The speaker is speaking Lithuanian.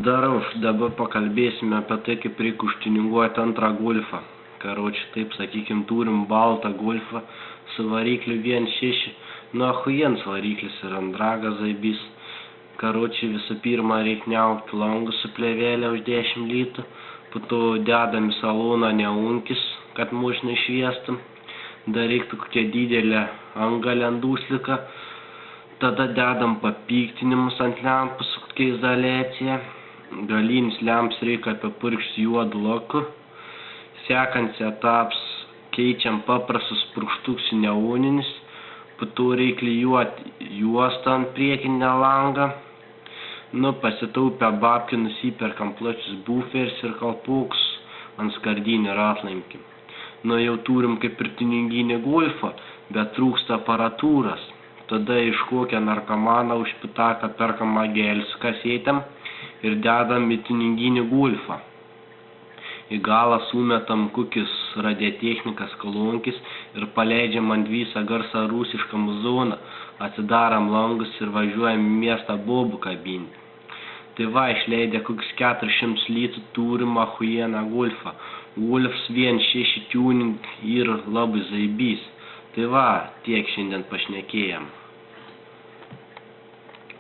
Dabar pakalbėsime apie tai, kaip reikia užtiuninguoti antrą golfą. Taip sakykim, turim baltą golfą su varikliu 1.6. Nu, ahujens variklis ir andragas zaibys. Visų pirma, reikia niaukti langus su plėvėlė už 10 litų. Po to dedam į saloną neunkis, kad mašiną šviestum. Dar reiktų kokią didelę angalę ant dūsliką. Tada dedam papyktinimus ant lempų su kokia izoliacija. Galinis lemps reikia apipurkšti juodu laku. Sekant etaps keičiam paprastus purkštukus į neoninis. Po to reikia klijuoti juostą ant priekinę langą. Pasitaupę babkių nusiperkam plačius buferius ir kalpukus ant skardinių ratlankį. Jau turim kaip ir tuninginį golfą, bet trūksta aparatūros. Tada iš kokią narkomaną už pitaką perkam agelį su kasetėm ir dedam į tuninginį golfą. Į galą sumetam kokius radiotechnikas kolonkis ir paleidžiam ant visą garsą rusišką muzoną, atsidaram langus ir važiuojam į miestą bobų kabinti. Išleidę kokius 400 litų turim ahujieną golfą. Golfs 1.6 tuning ir labai zaibys. Tiek šiandien pašnekėjom.